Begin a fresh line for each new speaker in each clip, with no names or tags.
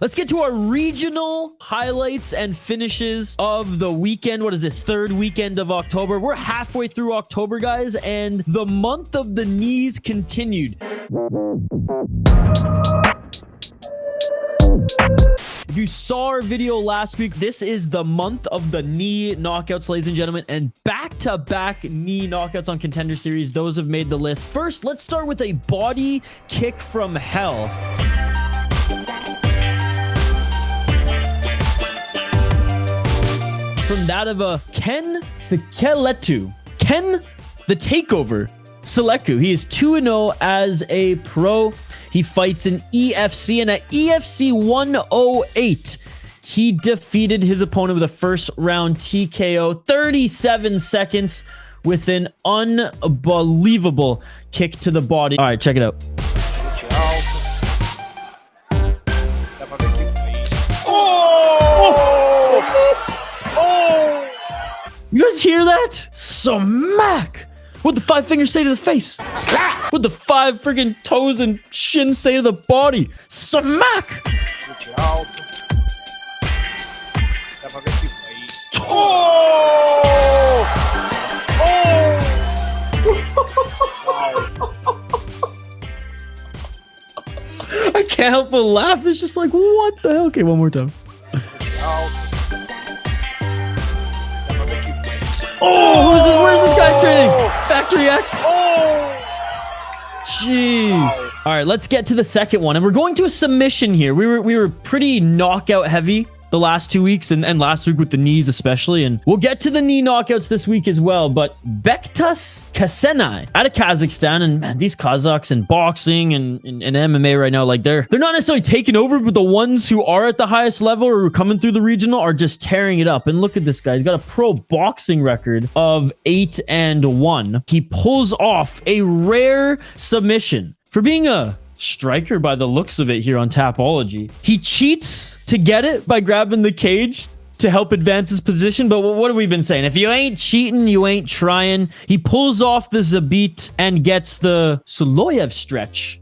Let's get to our regional highlights and finishes of the weekend. What is this? Third weekend of October. We're halfway through October, guys, and the month of the knees continued. If you saw our video last week, this is the month of the knee knockouts, ladies and gentlemen, and back-to-back knee knockouts on Contender Series. Those have made the list. First, let's start with a body kick from hell. From that of a Ken Sekelutu. Ken the Takeover Sekelutu. He is 2-0 as a pro. He fights in EFC, and at EFC 108, he defeated his opponent with a first round TKO, 37 seconds, with an unbelievable kick to the body. All right, check it out. You guys hear that? Smack! What'd the 5 fingers say to the face? Slap! What'd the 5 freaking toes and shins say to the body? Smack! Oh! I can't help but laugh. It's just like, what the hell? Okay, one more time. Oh, where's this guy training? Factory X? Jeez. All right, let's get to the second one. And we're going to a submission here. We were pretty knockout heavy the last 2 weeks and last week with the knees especially. And we'll get to the knee knockouts this week as well. But Bektas out of Kazakhstan, and man, these Kazakhs in boxing and MMA right now, like they're not necessarily taking over, but the ones who are at the highest level or who are coming through the regional are just tearing it up. And look at this guy. He's got a pro boxing record of 8-1. He pulls off a rare submission for being a striker by the looks of it here on Tapology. He cheats to get it by grabbing the cage to help advance his position, but what have we been saying? If you ain't cheating, you ain't trying. He pulls off the Zabit and gets the Suloyev stretch,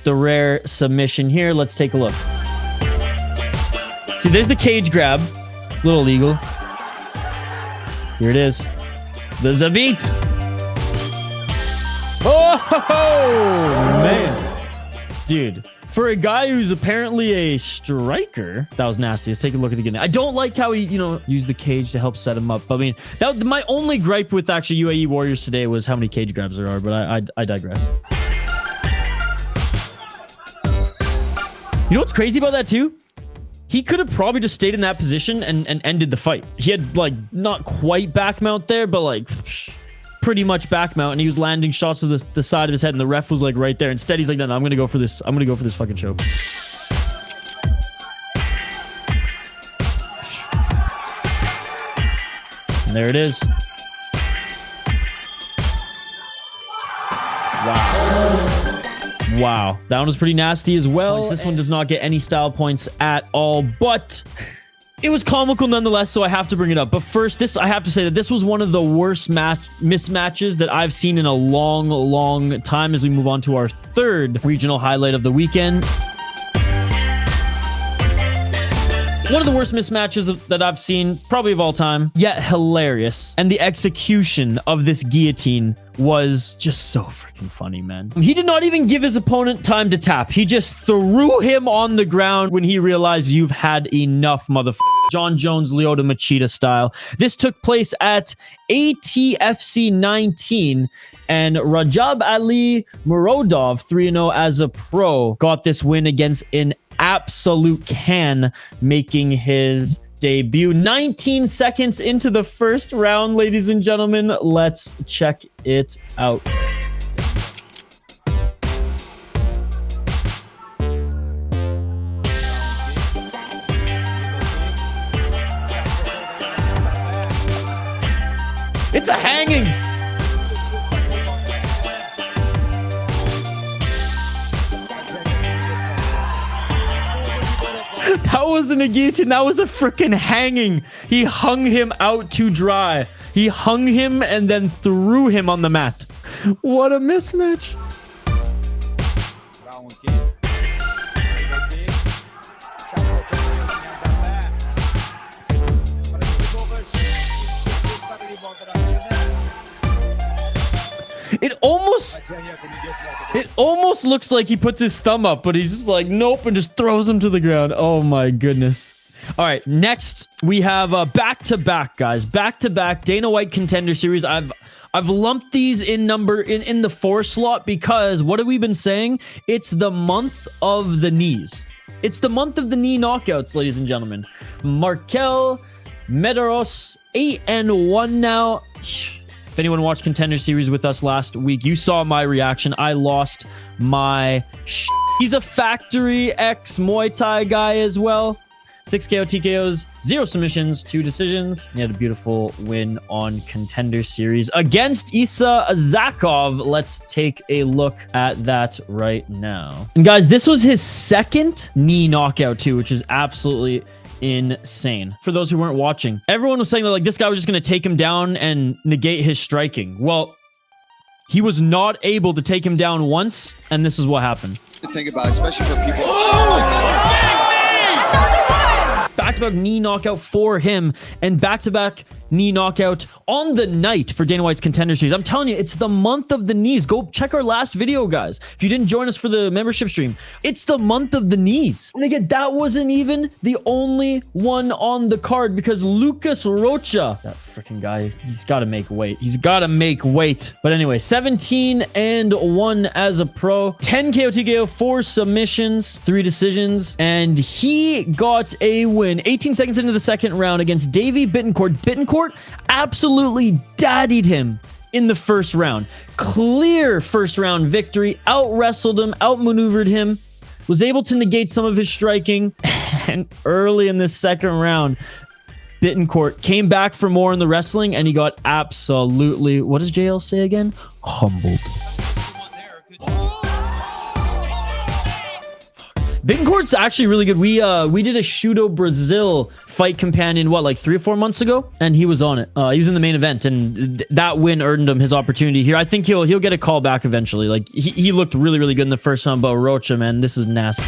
the rare submission here. Let's take a look. See, there's the cage grab. A little illegal. Here it is. The Zabit. Oh, man. Dude, for a guy who's apparently a striker, that was nasty. Let's take a look at it again. I don't like how he, used the cage to help set him up. I mean, my only gripe with actually UAE Warriors today was how many cage grabs there are, but I digress. You know what's crazy about that too? He could have probably just stayed in that position and ended the fight. He had like not quite back mount there, but like pretty much back mount, and he was landing shots to the side of his head, and the ref was like right there. Instead, he's like, no, I'm gonna go for this. I'm gonna go for this fucking choke. And there it is. Wow, that one was pretty nasty as well. This one does not get any style points at all, but it was comical nonetheless, so I have to bring it up. But first, I have to say that this was one of the worst mismatches that I've seen in a long, long time as we move on to our third regional highlight of the weekend. One of the worst mismatches that I've seen, probably of all time, yet hilarious. And the execution of this guillotine was just so freaking funny, man. He did not even give his opponent time to tap. He just threw him on the ground when he realized you've had enough, motherfucker. John Jones, Lyoto Machida style. This took place at ATFC 19, and Rajab-Ali Murodov, 3-0 as a pro, got this win against an absolute can, making his debut. 19 seconds into the first round, ladies and gentlemen. Let's check it out. It's a hanging. That wasn't a guillotine. That was a freaking hanging. He hung him out to dry. He hung him and then threw him on the mat. What a mismatch. almost looks like he puts his thumb up, but he's just like, nope, and just throws him to the ground. Oh my goodness. All right, next we have back-to-back, guys. Back-to-back Dana White Contender Series. I've lumped these in the 4 slot because what have we been saying? It's the month of the knees. It's the month of the knee knockouts, ladies and gentlemen. Marquel Mederos, 8-1 now. If anyone watched Contender Series with us last week, you saw my reaction. I lost my He's a Factory X Muay Thai guy as well. 6 KO TKOs, 0 submissions, 2 decisions. He had a beautiful win on Contender Series against Isa Zakov. Let's take a look at that right now. And guys, this was his 2nd knee knockout too, which is absolutely insane. For those who weren't watching, everyone was saying that like this guy was just going to take him down and negate his striking. Well, he was not able to take him down once, and this is what happened.
To think about, especially for people.
Back-to-back knee knockout for him, and back-to-back knee knockout on the night for Dana White's Contender Series. I'm telling you, it's the month of the knees. Go check our last video, guys. If you didn't join us for the membership stream, it's the month of the knees. And again, that wasn't even the only one on the card because Lucas Rocha, that freaking guy, he's got to make weight. He's got to make weight. But anyway, 17-1 as a pro, 10 KO TKO, 4 submissions, 3 decisions, and he got a win 18 seconds into the 2nd round against David Bittencourt. Bittencourt absolutely daddied him in the 1st round. Clear 1st round victory. Out-wrestled him, outmaneuvered him, was able to negate some of his striking. And early in this 2nd round, Bittencourt came back for more in the wrestling, and he got absolutely, what does JL say again? Humbled. Bittencourt's actually really good. We did a Shooto Brasil fight companion, what, like 3 or 4 months ago? And he was on it. He was in the main event, and that win earned him his opportunity here. I think he'll get a call back eventually. Like, he looked really, really good in the 1st round, but Rocha, man, this is nasty.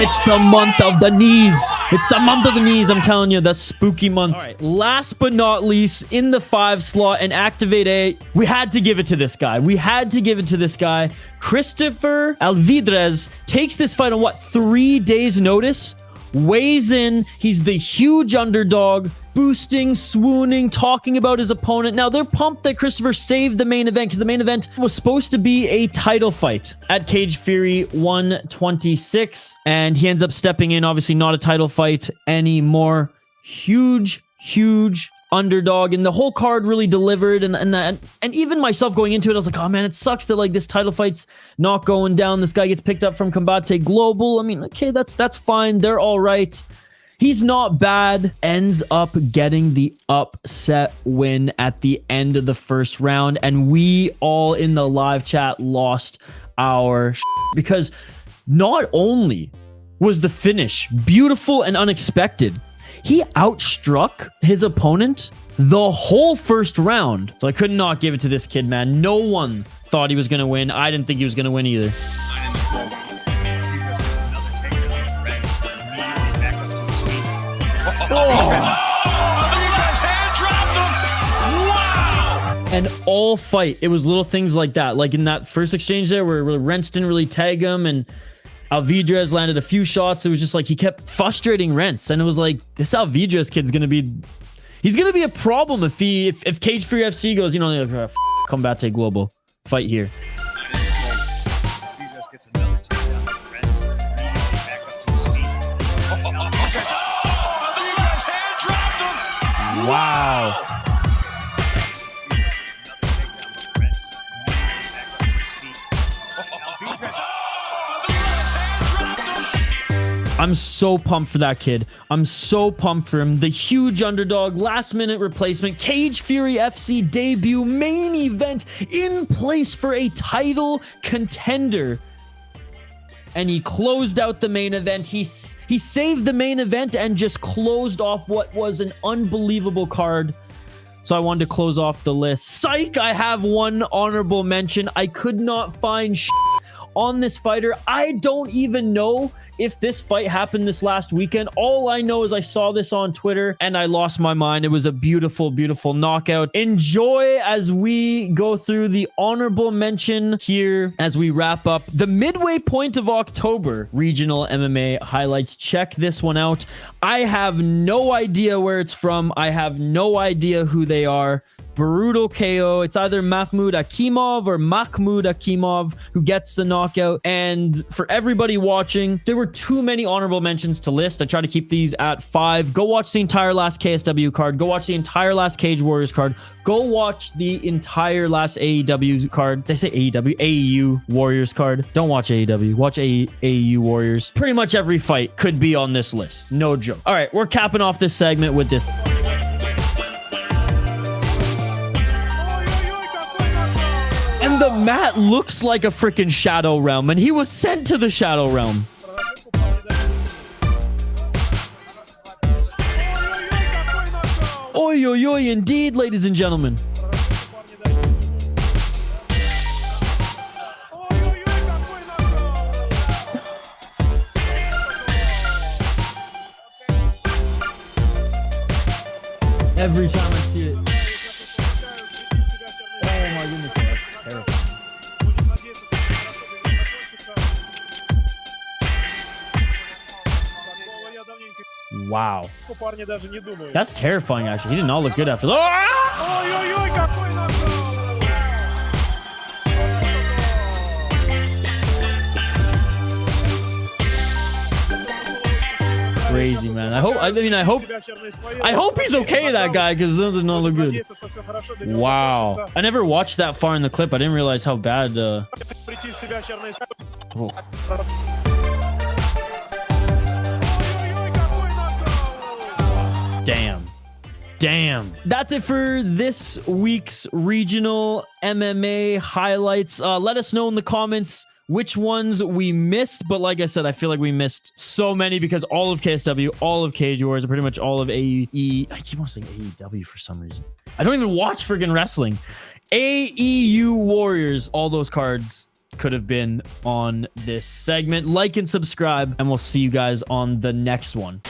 It's the month of the knees. It's the month of the knees. I'm telling you, that's spooky month. All right, last but not least, in the 5 slot and Activate A, we had to give it to this guy. Christopher Alvidrez takes this fight on, what, 3 days' notice? Weighs in. He's the huge underdog. Boosting, swooning, talking about his opponent. Now, they're pumped that Christopher saved the main event because the main event was supposed to be a title fight at Cage Fury 126. And he ends up stepping in. Obviously, not a title fight anymore. Huge underdog. And the whole card really delivered. And even myself going into it, I was like, oh, man, it sucks that like this title fight's not going down. This guy gets picked up from Combate Global. I mean, okay, that's fine. They're all right. He's not bad. Ends up getting the upset win at the end of the 1st round. And we all in the live chat lost our because not only was the finish beautiful and unexpected, he outstruck his opponent the whole 1st round. So I could not give it to this kid, man. No one thought he was going to win. I didn't think he was going to win either. And all fight, it was little things like that. Like in that first exchange there where Rents didn't really tag him and Alvidrez landed a few shots. It was just like he kept frustrating Rents. And it was like, this Alvidrez kid's going to be... He's going to be a problem if Cage Fury FC goes, you know, like, Combate Global. Fight here. Wow. I'm so pumped for that kid. I'm so pumped for him. The huge underdog, last minute replacement, Cage Fury FC debut, main event in place for a title contender. And he closed out the main event. He saved the main event and just closed off what was an unbelievable card. So I wanted to close off the list. Psych, I have one honorable mention. I could not find on this fighter. I don't even know if this fight happened this last weekend. All I know is I saw this on Twitter and I lost my mind. It was a beautiful, beautiful knockout. Enjoy as we go through the honorable mention here as we wrap up the midway point of October regional MMA highlights. Check this one out. I have no idea where it's from. I have no idea who they are. Brutal KO. It's either Mahmoud Akimov or Mahmoud Akimov who gets the knockout. And for everybody watching, there were too many honorable mentions to list. I try to keep these at 5. Go watch the entire last KSW card. Go watch the entire last Cage Warriors card. Go watch the entire last AEW card. Did I say AEW? AEU Warriors card. Don't watch AEW. Watch AEU Warriors. Pretty much every fight could be on this list. No joke. All right, we're capping off this segment with this. And the mat looks like a freaking Shadow Realm, and he was sent to the Shadow Realm. Oi, oi, oi, indeed, ladies and gentlemen. Every time I see it. Oh my goodness, that's terrifying. Wow. That's terrifying, actually. He did not look good after that. Crazy, man. I hope he's okay, that guy, because that does not look good. Wow. I never watched that far in the clip. I didn't realize how bad oh. Damn. That's it for this week's regional MMA highlights. Let us know in the comments which ones we missed. But like I said, I feel like we missed so many because all of KSW, all of Cage Wars, and pretty much all of AE. I keep on saying AEW for some reason. I don't even watch friggin' wrestling. AEU Warriors, all those cards could have been on this segment. Like and subscribe, and we'll see you guys on the next one.